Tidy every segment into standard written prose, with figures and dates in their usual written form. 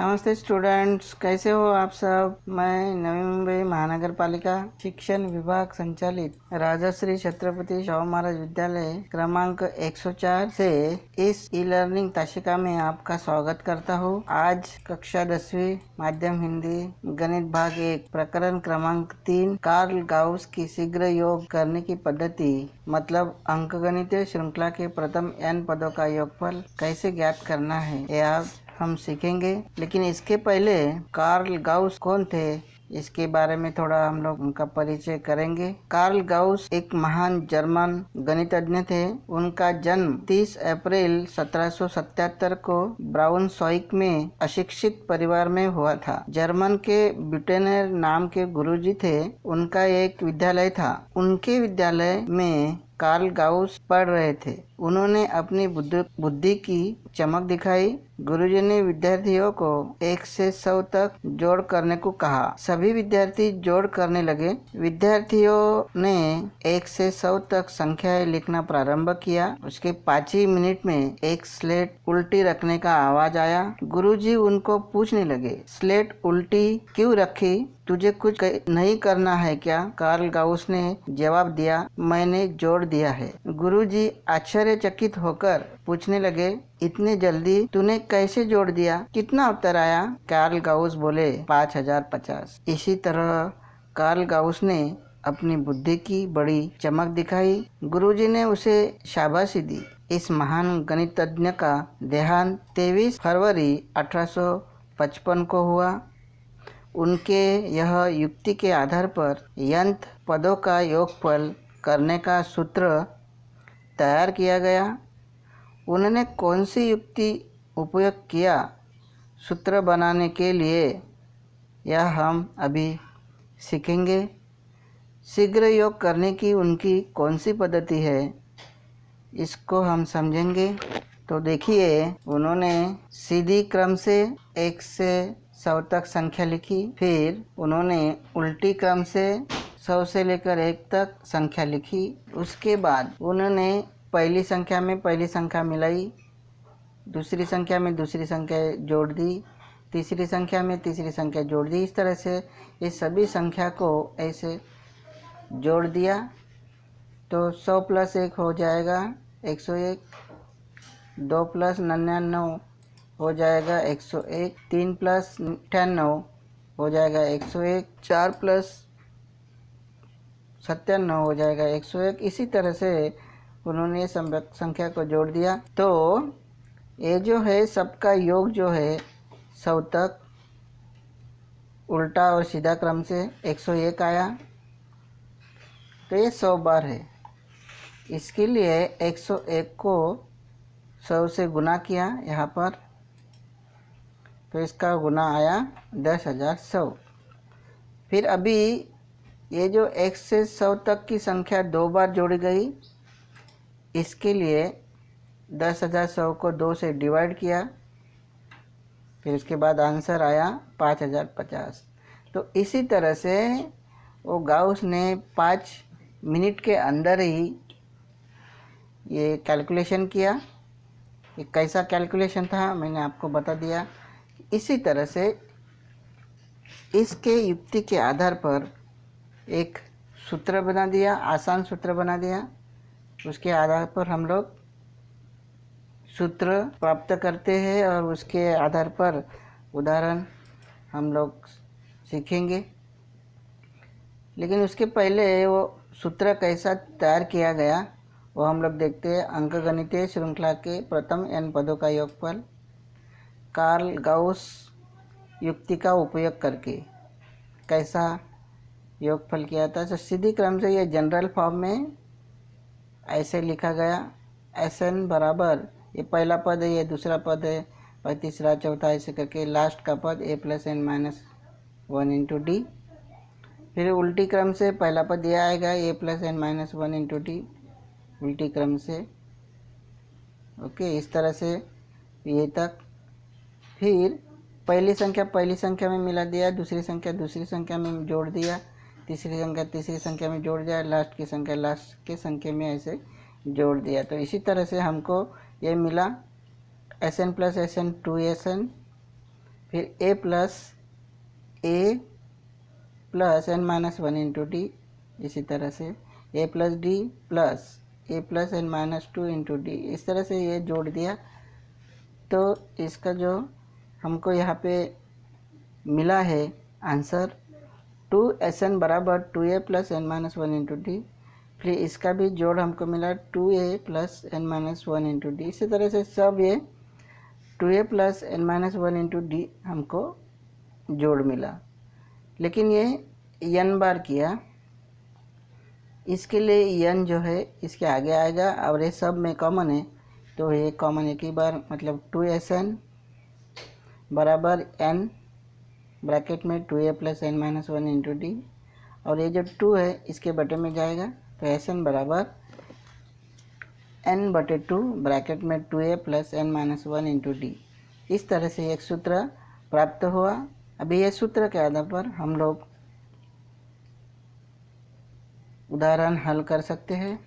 नमस्ते स्टूडेंट्स, कैसे हो आप सब। मैं नवी मुंबई महानगर पालिका शिक्षण विभाग संचालित राजश्री छत्रपति शाहू महाराज विद्यालय क्रमांक 104 से इस ई लर्निंग ताशिका में आपका स्वागत करता हूँ। आज कक्षा 10वीं माध्यम हिंदी गणित भाग 1 प्रकरण क्रमांक 3 कार्ल गाउस की शीघ्र योग करने की पद्धति मतलब अंकगणितीय श्रृंखला के प्रथम n पदों का योगफल कैसे ज्ञात करना है, यह हम सीखेंगे। लेकिन इसके पहले कार्ल गाउस कौन थे, इसके बारे में थोड़ा हम लोग उनका परिचय करेंगे। कार्ल गाउस एक महान जर्मन गणितज्ञ थे। उनका जन्म 30 अप्रैल 1777 को ब्राउनस्वाइक में अशिक्षित परिवार में हुआ था। जर्मन के ब्यूटेनर नाम के गुरुजी थे। उनका एक विद्यालय था। उनके विद्यालय में कार्ल गाउस पढ़ रहे थे। उन्होंने अपनी बुद्धि की चमक दिखाई। गुरुजी ने विद्यार्थियों को 1 से 100 तक जोड़ करने को कहा। सभी विद्यार्थी जोड़ करने लगे। विद्यार्थियों ने 1 से 100 तक संख्याएं लिखना प्रारंभ किया। उसके 5 ही मिनट में एक स्लेट उल्टी रखने का आवाज आया। गुरुजी उनको पूछने लगे, स्लेट उल्टी क्यों रखी, तुझे कुछ नहीं करना है क्या? कार्ल गाउस ने जवाब दिया, मैंने जोड़ दिया है। गुरुजी आश्चर्यचकित होकर पूछने लगे, इतने जल्दी तूने कैसे जोड़ दिया, कितना उत्तर आया? कार्ल गाउस बोले 5050। इसी तरह कार्ल गाउस ने अपनी बुद्धि की बड़ी चमक दिखाई। गुरुजी ने उसे शाबाशी दी। इस महान गणितज्ञ का देहांत 23 फरवरी 1855 को हुआ। उनके यह युक्ति के आधार पर यंत्र पदों का योगफल करने का सूत्र तैयार किया गया। उन्होंने कौन सी युक्ति उपयोग किया सूत्र बनाने के लिए, यह हम अभी सीखेंगे। शीघ्र योग करने की उनकी कौन सी पद्धति है, इसको हम समझेंगे। तो देखिए, उन्होंने सीधी क्रम से 1 से 100 तक संख्या लिखी। फिर उन्होंने उल्टी क्रम से 100 से लेकर 1 तक संख्या लिखी। उसके बाद उन्होंने पहली संख्या में पहली संख्या मिलाई, दूसरी संख्या में दूसरी संख्या जोड़ दी, तीसरी संख्या में तीसरी संख्या जोड़ दी। इस तरह से ये सभी संख्या को ऐसे जोड़ दिया तो 100 + 1 हो जाएगा 101, 2 + 99 हो जाएगा 101, 3 + 98 हो जाएगा 101, 4 + 97 हो जाएगा 101। इसी तरह से उन्होंने संख्या को जोड़ दिया। तो ये जो है सबका योग जो है 100 तक उल्टा और सीधा क्रम से 101 आया। तो ये 100 बार है। इसके लिए 101 को 100 से गुना किया यहाँ पर, तो इसका गुना आया 10,100। फिर अभी ये जो 1 से 100 तक की संख्या 2 बार जोड़ी गई, इसके लिए 10,100 को 2 से डिवाइड किया। फिर उसके बाद आंसर आया 5050। तो इसी तरह से वो गाउस ने 5 मिनट के अंदर ही ये कैलकुलेशन किया। ये कैसा कैलकुलेशन था मैंने आपको बता दिया। इसी तरह से इसके युक्ति के आधार पर एक सूत्र बना दिया, आसान सूत्र बना दिया। उसके आधार पर हम लोग सूत्र प्राप्त करते हैं और उसके आधार पर उदाहरण हम लोग सीखेंगे। लेकिन उसके पहले वो सूत्र कैसा तैयार किया गया वो हम लोग देखते हैं। अंकगणितीय श्रृंखला के प्रथम n पदों का योगफल कार्ल गाउस युक्ति का उपयोग करके कैसा योगफल किया था। तो सीधी क्रम से ये जनरल फॉर्म में ऐसे लिखा गया, Sn बराबर, ये पहला पद है, ये दूसरा पद है, और तीसरा चौथा ऐसे करके लास्ट का पद a + n - 1 × d। फिर उल्टी क्रम से पहला पद ये आएगा a + n - 1 × d उल्टी क्रम से। ओके, इस तरह से ये तक। फिर पहली संख्या में मिला दिया, दूसरी संख्या में जोड़ दिया, तीसरी संख्या में जोड़ दिया, लास्ट के संख्या में ऐसे जोड़ दिया। तो इसी तरह से हमको ये मिला Sn + Sn 2Sn फिर A plus N minus one into D, इसी तरह से A plus D plus A plus N minus two into D, इस तरह से ये जोड़ दिया। तो इसका जो हमको यहाँ पे मिला है आंसर 2SN बराबर 2A plus N minus one into d. फिर इसका भी जोड़ हमको मिला 2A plus N minus one into D. इसी तरह से सब ये 2A plus N minus one into d हमको जोड़ मिला। लेकिन ये n बार किया, इसके लिए n जो है इसके आगे आएगा और ये सब में कॉमन है, तो ये कॉमन एक ही बार, मतलब 2SN बराबर n ब्रैकेट में 2A plus N minus one into d, और ये जो 2 है इसके बटे में जाएगा, तो SN बराबर n बटे 2 ब्रैकेट में 2A plus N minus one into D. इस तरह से एक सूत्र प्राप्त हुआ। अभी ये सूत्र के आधार पर हम लोग उदाहरण हल कर सकते हैं।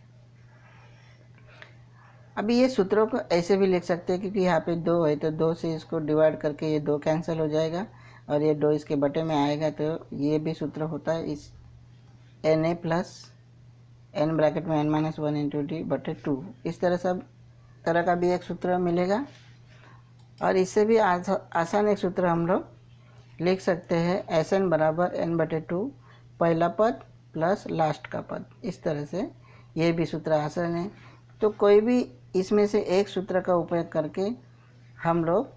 अभी ये सूत्रों को ऐसे भी लिख सकते हैं, क्योंकि यहाँ पे 2 है तो 2 से इसको डिवाइड करके ये 2 कैंसिल हो जाएगा और ये 2 इसके बटे में आएगा, तो ये भी सूत्र होता है इस NA प्लस n ब्रैकेट में n minus one into D बटे 2। इस तरह सब तरह का भी एक सूत्र मिलेगा। और इससे भी आसान एक सूत्र हम लोग लिख सकते हैं, SN बराबर n बटे 2 पहला पद प्लस लास्ट का पद। इस तरह से ये भी सूत्र आसान है। तो कोई भी इसमें से एक सूत्र का उपयोग करके हम लोग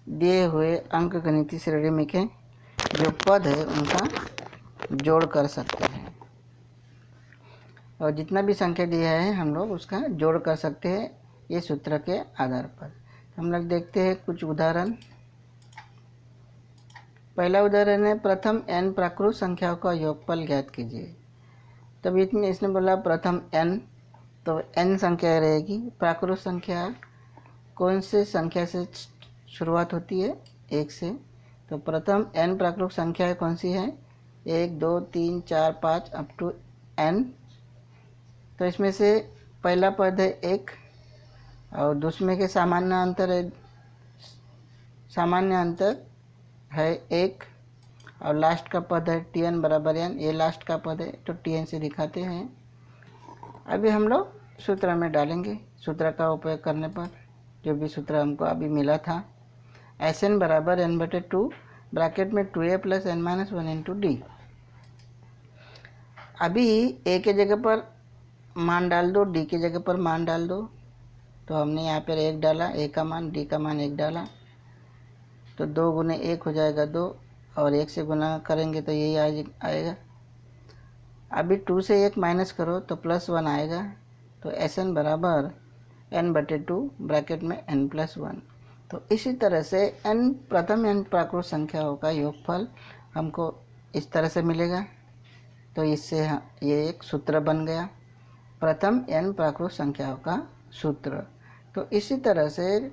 दिए हुए अंक गणितीय श्रेणी में के जो पद है उनका जोड़ कर सकते हैं, और जितना भी संख्या दिया है हम लोग उसका जोड़ कर सकते हैं ये सूत्र के आधार पर। हम लोग देखते हैं कुछ उदाहरण। पहला उदाहरण है, प्रथम n प्राकृत संख्याओं का योगफल ज्ञात कीजिए। तब इसने बोला प्रथम n, तो n संख्या रहेगी। प्राकृत संख्या कौन से संख्या से शुरुआत होती है? 1 से। तो प्रथम n प्राकृत संख्या कौन सी है? 1 2 3 4 5 अप टू n। तो इसमें से पहला पद है 1 और दूसरे के सामान्य अंतर है 1 और लास्ट का पद है Tn बराबर n। ये लास्ट का पद है तो Tn से दिखाते हैं। अभी हम लोग सूत्र में डालेंगे। सूत्र का उपयोग करने पर जो भी सूत्र हमको अभी मिला था, Sn बराबर n बटे 2 ब्रैकेट में 2A plus N minus one into d. अभी A के जगह पर मान डाल दो, D की जगह पर मान डाल दो। तो हमने यहाँ पर 1 डाला, A का मान, D का मान 1 डाला, तो 2 गुने 1 हो जाएगा 2, और 1 से गुना करेंगे तो यही आएगा। अभी 2 से 1 माइनस करो तो प्लस 1 आएगा। तो Sn बराबर n बटे 2 ब्रैकेट में n प्लस 1। तो इसी तरह से प्रथम n प्राकृत संख्याओं का योगफल हमको इस तरह से मिलेगा। तो इससे ये एक सूत्र बन गया, प्रथम n प्राकृत संख्याओं का सूत्र। तो इसी तरह से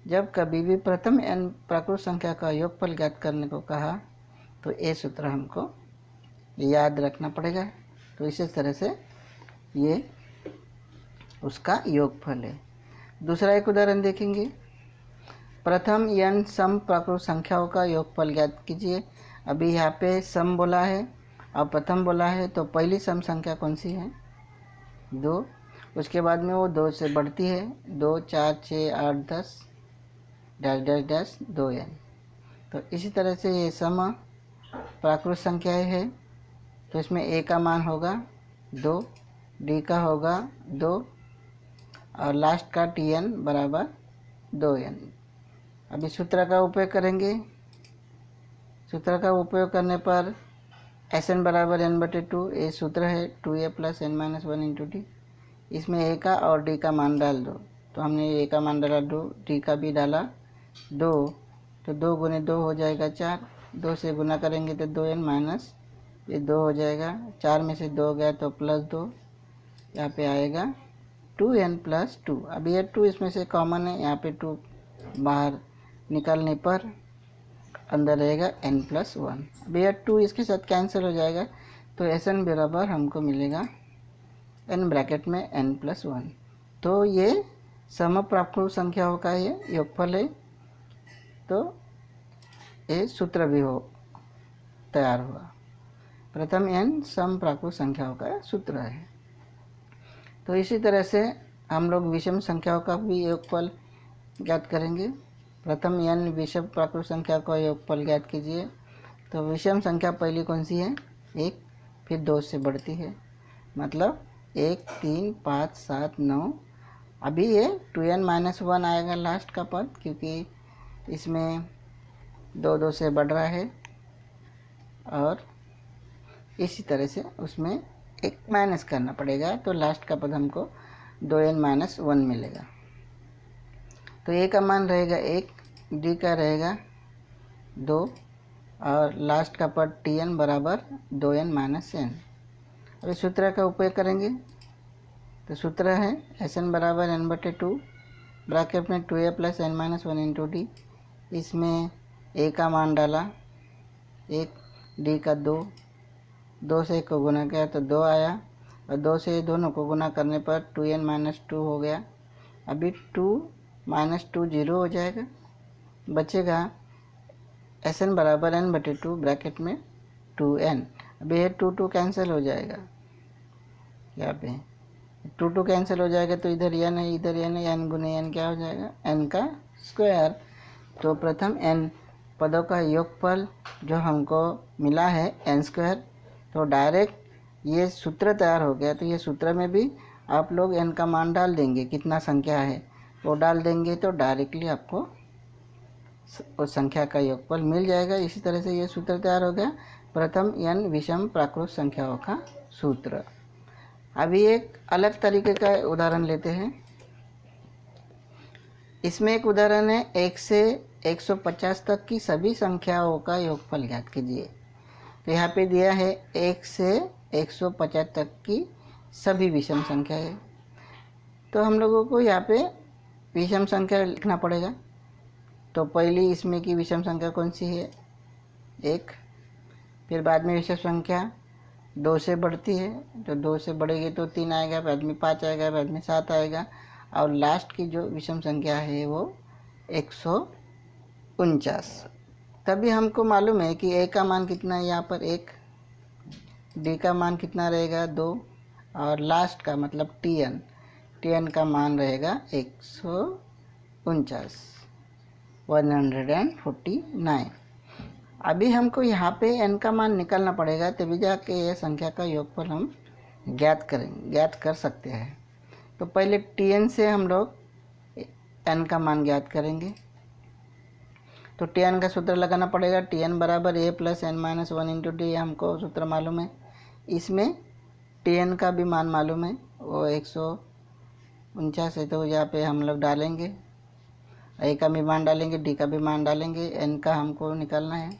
जब कभी भी प्रथम n प्राकृत संख्या का योगफल ज्ञात करने को कहा तो ये सूत्र हमको याद रखना पड़ेगा। तो इसी तरह से ये उसका योगफल है। दूसरा एक उदाहरण देखेंगे, प्रथम n सम प्राकृत संख्याओं का योगफल ज्ञात कीजिए। अभी यहाँ पे सम बोला है और प्रथम बोला है, तो पहली सम संख्या कौन सी है? 2। उसके बाद में वो 2 से बढ़ती है, 2 4 6 8 10 डैश डैश डैश 2n। तो इसी तरह से ये सम प्राकृत संख्याएं है। तो इसमें a का मान होगा 2, d का होगा 2 और लास्ट का Tn बराबर 2n। अभी सूत्र का उपयोग करेंगे। सूत्र का उपयोग करने पर Sn बराबर n बटे 2, ये सूत्र है 2A plus N minus one into d. इसमें a का और d का मान डाल दो। तो हमने a का मान डाला 2, d का भी डाला 2, तो 2 गुने 2 हो जाएगा 4, 2 से गुना करेंगे तो 2n माइनस ये 2 हो जाएगा, 4 में से 2 गया तो प्लस 2, यहाँ पे आएगा 2n प्लस 2। अब ये 2 इसमें से कॉमन है, यहाँ पे 2 बाहर निकालने पर अंदर रहेगा n प्लस 1। अब यह 2 इसके साथ कैंसिल हो जाएगा, तो Sn बराबर हमको मिलेगा n ब्रैकेट में n प्लस 1। तो ये समप्राकृत संख्याओं का ये योगफल है। तो ये सूत्र भी तैयार हुआ। प्रथम n सम प्राकृत संख्याओं का सूत्र है। तो इसी तरह से हम लोग विषम संख्याओं का भी योगफल ज्ञात करेंगे। प्रथम n विषम प्राकृत संख्या का योगफल ज्ञात कीजिए। तो विषम संख्या पहली कौन सी है? 1, फिर 2 से बढ़ती है, मतलब 1, 3, 5, 7, 9। अभी ये 2n-1 आएगा लास्ट का पद, क्योंकि इसमें 2 से बढ़ रहा है, और इसी तरह से उसमें एक माइनस करना पड़ेगा, तो लास्ट का पद हमको 2n-1 मिलेगा। तो a का मान रहेगा 1, d का रहेगा 2, और लास्ट का पद tn बराबर 2n-n। अब इस सूत्र का उपयोग करेंगे। तो सूत्र है Sn बराबर n/2 ब्रैकेट में 2a + n-1 इंटू डी। इसमें a का मान डाला 1, d का 2, 2 से 1 को गुना किया तो 2 आया, और 2 से दोनों को गुना करने पर 2n-2 हो गया। अभी 2 - 2 0 हो जाएगा, बचेगा Sn बराबर n/2 ब्रैकेट में 2n। अभी ये 2 कैंसिल हो जाएगा, यहाँ पे 2 कैंसिल हो जाएगा, तो इधर n है, इधर n है, n गुने n क्या हो जाएगा? n का स्क्वायर। तो प्रथम n पदों का योगफल जो हमको मिला है n², तो डायरेक्ट ये सूत्र तैयार हो गया। तो ये सूत्र में भी आप लोग n का मान डाल देंगे, कितना संख्या है वो डाल देंगे, तो डायरेक्टली आपको उस संख्या का योगफल मिल जाएगा। इसी तरह से ये सूत्र तैयार हो गया, प्रथम n विषम प्राकृत संख्याओं का सूत्र। अभी एक अलग तरीके का उदाहरण लेते हैं। इसमें एक उदाहरण है 1 से 150 तक की सभी संख्याओं का योगफल ज्ञात कीजिए। तो यहाँ पे दिया है 1 से 150 तक की सभी विषम संख्या है। तो हम लोगों को यहाँ पे विषम संख्या लिखना पड़ेगा। तो पहली इसमें की विषम संख्या कौन सी है? 1। फिर बाद में विषम संख्या 2 से बढ़ती है, तो 2 से बढ़ेगी तो 3 आएगा, बाद में 5 आएगा, बाद में 7 आएगा, और लास्ट की जो विषम संख्या है वो 149। तभी हमको मालूम है कि a का मान कितना है, यहाँ पर 1, d का मान कितना रहेगा 2, और लास्ट का मतलब tn का मान रहेगा 149। अभी हमको यहाँ पे n का मान निकालना पड़ेगा, तभी जाके ये संख्या का योगफल हम ज्ञात कर सकते हैं। तो पहले tn से हम लोग n का मान ज्ञात करेंगे। तो tn का सूत्र लगाना पड़ेगा, tn बराबर a + n-1 इंटू डी, हमको सूत्र मालूम है। इसमें tn का भी मान मालूम है, वो 149 है, तो यहाँ पे हम लोग डालेंगे, a का भी मान डालेंगे, d का भी मान डालेंगे, n का हमको निकालना है।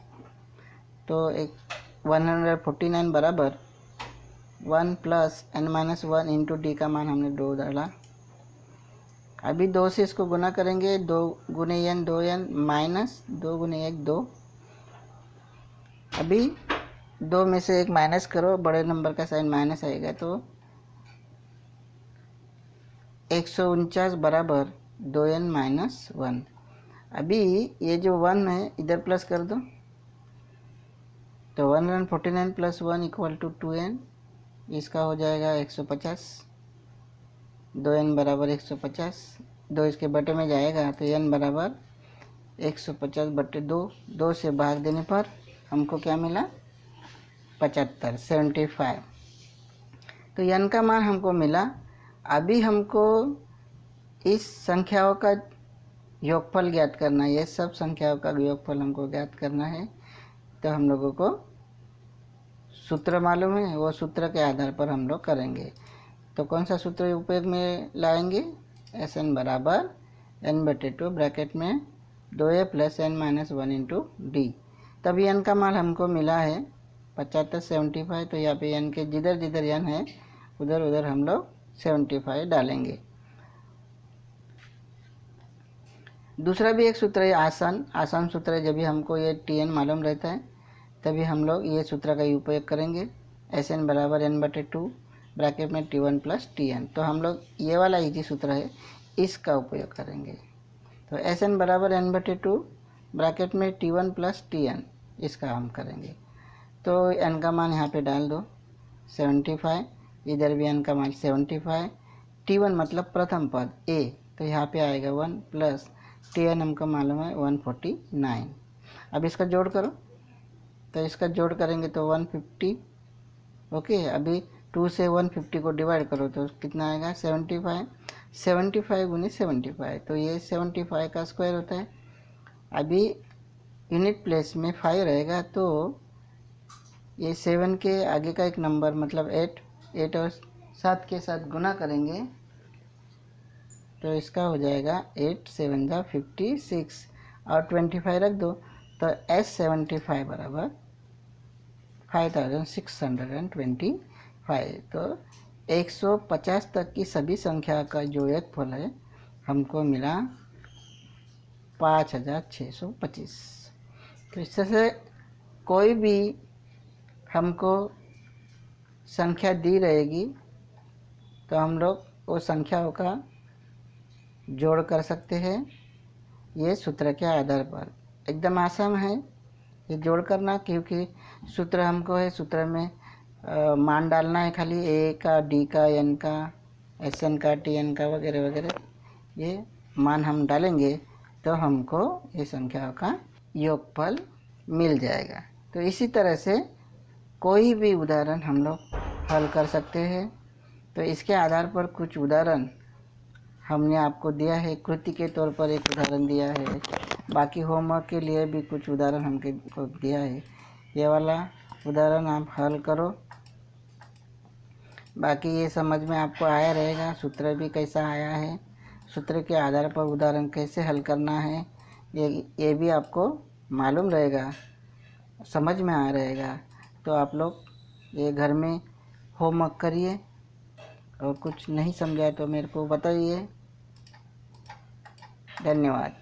तो 149 बराबर 1 + n-1 इंटू डी का मान हमने 2 डाला। अभी 2 से इसको गुना करेंगे, 2 गुने n 2n माइनस 2 गुने 1 2। अभी 2 में से 1 माइनस करो, बड़े नंबर का साइन माइनस आएगा, तो 149 बराबर 2n-1। अभी ये जो 1 है इधर प्लस कर दो, तो 149 + 1 = 2n, इसका हो जाएगा 150। 2n बराबर 150, 2 इसके बटे में जाएगा, तो n बराबर 150/2। 2 से भाग देने पर हमको क्या मिला? 75। तो n का मान हमको मिला। अभी हमको इस संख्याओं का योगफल ज्ञात करना है, ये सब संख्याओं का योगफल हमको ज्ञात करना है। तो हम लोगों को सूत्र मालूम है, वो सूत्र के आधार पर हम लोग करेंगे। तो कौन सा सूत्र उपयोग में लाएंगे? Sn बराबर n/2 ब्रैकेट में 2a + n-1 इंटू डी। तभी n का मान हमको मिला है 75। तो यहाँ पे n के जिधर जिधर n है उधर उधर हम लोग 75 डालेंगे। दूसरा भी एक सूत्र है, आसान सूत्र है। जब भी हमको ये tn मालूम रहता है तभी हम लोग ये सूत्र का उपयोग करेंगे। Sn बराबर n/2 ब्रैकेट में t1 + tn। तो हम लोग ये वाला इजी सूत्र है, इसका उपयोग करेंगे। तो Sn बराबर n/2 ब्रैकेट में T1 प्लस Tn, इसका हम करेंगे। तो n का मान यहाँ पे डाल दो 75, इधर भी n का मान 75, T1 मतलब प्रथम पद a, तो यहाँ पे आएगा 1 प्लस Tn हमको मालूम है 149। अब इसका जोड़ करो, तो इसका जोड़ करेंगे तो 150। ओके, अभी 2 से 150 को डिवाइड करो तो कितना आएगा 75, 75 गुनी 75, तो ये 75 का स्क्वायर होता है। अभी यूनिट प्लेस में 5 रहेगा तो ये 7 के आगे का एक नंबर मतलब 8 और 7 के साथ गुना करेंगे तो इसका हो जाएगा 8 7 जा 56 और 25 रख दो, तो S75 बराबर 5625। तो 150 तक की सभी संख्या का जो योगफल है हमको मिला 5625। तो इससे से कोई भी हमको संख्या दी रहेगी तो हम लोग वो संख्याओं का जोड़ कर सकते हैं, ये सूत्र के आधार पर। एकदम आसान है ये जोड़ करना, क्योंकि सूत्र हमको है, सूत्र में मान डालना है खाली a का, d का, n का, sn का, tn का वगैरह वगैरह, ये मान हम डालेंगे तो हमको ये संख्याओं का योगफल मिल जाएगा। तो इसी तरह से कोई भी उदाहरण हम लोग हल कर सकते हैं। तो इसके आधार पर कुछ उदाहरण हमने आपको दिया है, कृति के तौर पर एक उदाहरण दिया है, बाकी होमवर्क के लिए भी कुछ उदाहरण हमको दिया है। ये वाला उदाहरण आप हल करो, बाकी ये समझ में आपको आया रहेगा, सूत्र भी कैसा आया है, सूत्र के आधार पर उदाहरण कैसे हल करना है, ये भी आपको मालूम रहेगा, समझ में आ रहेगा। तो आप लोग ये घर में होमवर्क करिए, और कुछ नहीं समझा तो मेरे को बताइए। धन्यवाद।